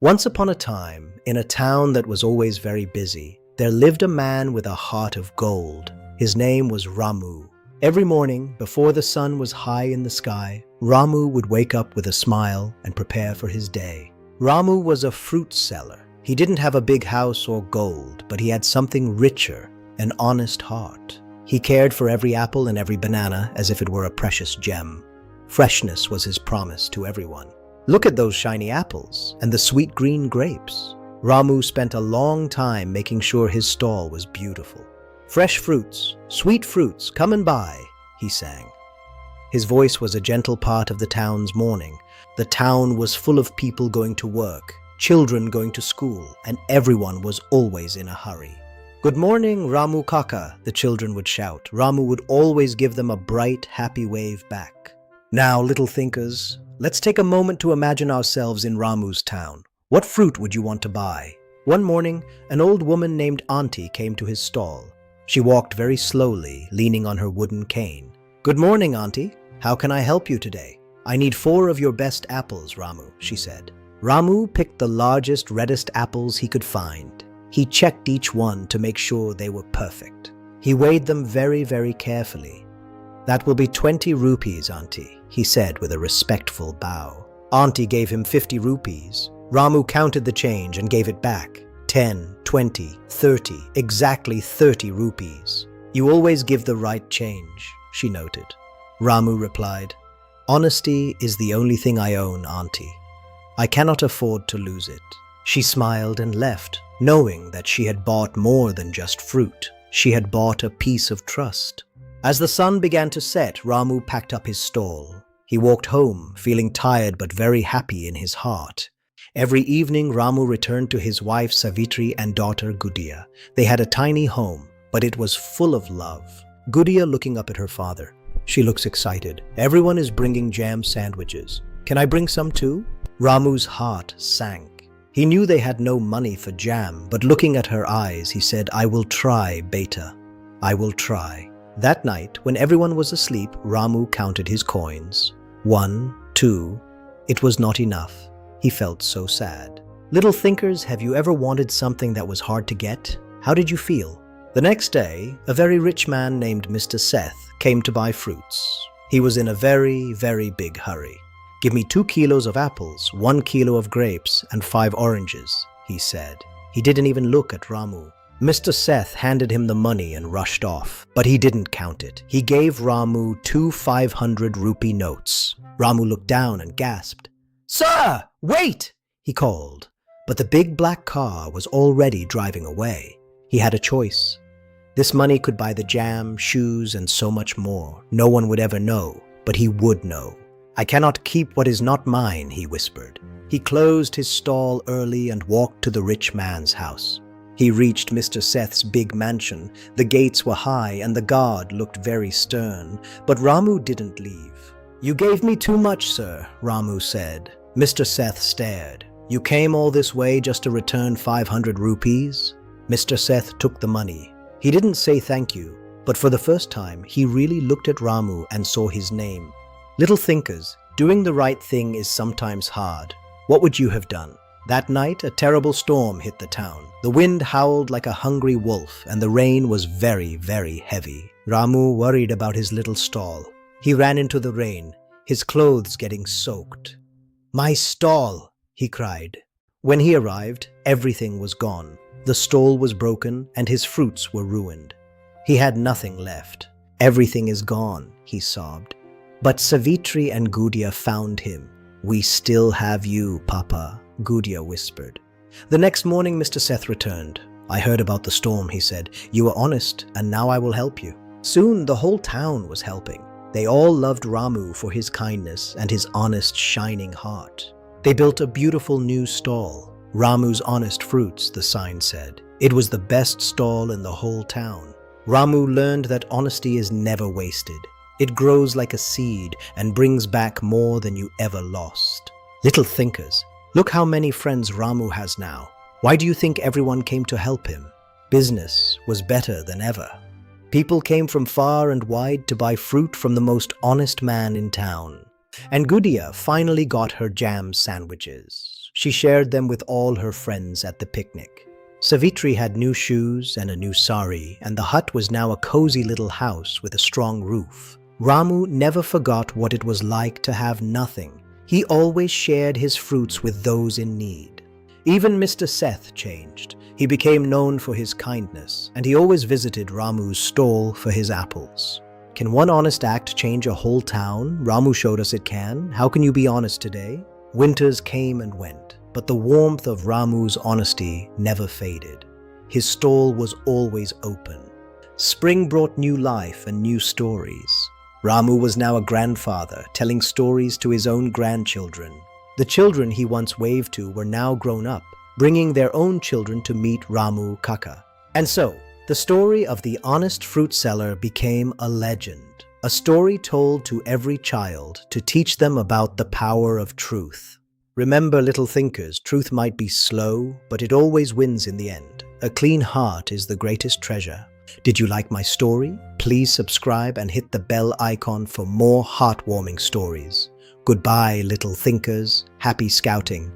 Once upon a time, in a town that was always very busy, there lived a man with a heart of gold. His name was Ramu. Every morning, before the sun was high in the sky, Ramu would wake up with a smile and prepare for his day. Ramu was a fruit seller. He didn't have a big house or gold, but he had something richer, an honest heart. He cared for every apple and every banana as if it were a precious gem. Freshness was his promise to everyone. Look at those shiny apples and the sweet green grapes. Ramu spent a long time making sure his stall was beautiful. Fresh fruits, sweet fruits, come and buy, he sang. His voice was a gentle part of the town's morning. The town was full of people going to work, children going to school, and everyone was always in a hurry. "Good morning, Ramu Kaka," the children would shout. Ramu would always give them a bright, happy wave back. Now, little thinkers, let's take a moment to imagine ourselves in Ramu's town. What fruit would you want to buy? One morning, an old woman named Auntie came to his stall. She walked very slowly, leaning on her wooden cane. "Good morning, Auntie. How can I help you today?" "I need 4 of your best apples, Ramu," she said. Ramu picked the largest, reddest apples he could find. He checked each one to make sure they were perfect. He weighed them very, very carefully. "That will be 20 rupees, Auntie," he said with a respectful bow. Auntie gave him 50 rupees. Ramu counted the change and gave it back. 10, 20, 30, exactly 30 rupees. "You always give the right change," she noted. Ramu replied, "Honesty is the only thing I own, Auntie. I cannot afford to lose it." She smiled and left, knowing that she had bought more than just fruit. She had bought a piece of trust. As the sun began to set, Ramu packed up his stall. He walked home, feeling tired but very happy in his heart. Every evening, Ramu returned to his wife Savitri and daughter Gudiya. They had a tiny home, but it was full of love. Gudiya looking up at her father. "She looks excited. Everyone is bringing jam sandwiches. Can I bring some too?" Ramu's heart sank. He knew they had no money for jam, but looking at her eyes, he said, "I will try, beta. I will try." That night, when everyone was asleep, Ramu counted his coins. 1, 2. It was not enough. He felt so sad. Little thinkers, have you ever wanted something that was hard to get? How did you feel? The next day, a very rich man named Mr. Seth came to buy fruits. He was in a very, very big hurry. "Give me 2 kilos of apples, 1 kilo of grapes, and 5 oranges," he said. He didn't even look at Ramu. Mr. Seth handed him the money and rushed off, but he didn't count it. He gave Ramu 2 500 rupee notes. Ramu looked down and gasped. "Sir, wait!" he called. But the big black car was already driving away. He had a choice. This money could buy the jam, shoes, and so much more. No one would ever know, but he would know. "I cannot keep what is not mine," he whispered. He closed his stall early and walked to the rich man's house. He reached Mr. Seth's big mansion. The gates were high and the guard looked very stern, but Ramu didn't leave. "You gave me too much, sir," Ramu said. Mr. Seth stared. "You came all this way just to return 500 rupees? Mr. Seth took the money. He didn't say thank you, but for the first time, he really looked at Ramu and saw his name. Little thinkers, doing the right thing is sometimes hard. What would you have done? That night, a terrible storm hit the town. The wind howled like a hungry wolf, and the rain was very, very heavy. Ramu worried about his little stall. He ran into the rain, his clothes getting soaked. "My stall!" he cried. When he arrived, everything was gone. The stall was broken, and his fruits were ruined. He had nothing left. "Everything is gone," he sobbed. But Savitri and Gudiya found him. "We still have you, Papa," Gudiya whispered. The next morning, Mr. Seth returned. "I heard about the storm," he said. "You were honest, and now I will help you." Soon, the whole town was helping. They all loved Ramu for his kindness and his honest, shining heart. They built a beautiful new stall. "Ramu's Honest Fruits," the sign said. It was the best stall in the whole town. Ramu learned that honesty is never wasted. It grows like a seed and brings back more than you ever lost. Little thinkers, look how many friends Ramu has now. Why do you think everyone came to help him? Business was better than ever. People came from far and wide to buy fruit from the most honest man in town. And Gudiya finally got her jam sandwiches. She shared them with all her friends at the picnic. Savitri had new shoes and a new sari, and the hut was now a cozy little house with a strong roof. Ramu never forgot what it was like to have nothing. He always shared his fruits with those in need. Even Mr. Seth changed. He became known for his kindness, and he always visited Ramu's stall for his apples. Can one honest act change a whole town? Ramu showed us it can. How can you be honest today? Winters came and went, but the warmth of Ramu's honesty never faded. His stall was always open. Spring brought new life and new stories. Ramu was now a grandfather, telling stories to his own grandchildren. The children he once waved to were now grown up, bringing their own children to meet Ramu Kaka. And so, the story of the honest fruit seller became a legend, a story told to every child to teach them about the power of truth. Remember, little thinkers, truth might be slow, but it always wins in the end. A clean heart is the greatest treasure. Did you like my story? Please subscribe and hit the bell icon for more heartwarming stories. Goodbye, little thinkers. Happy scouting.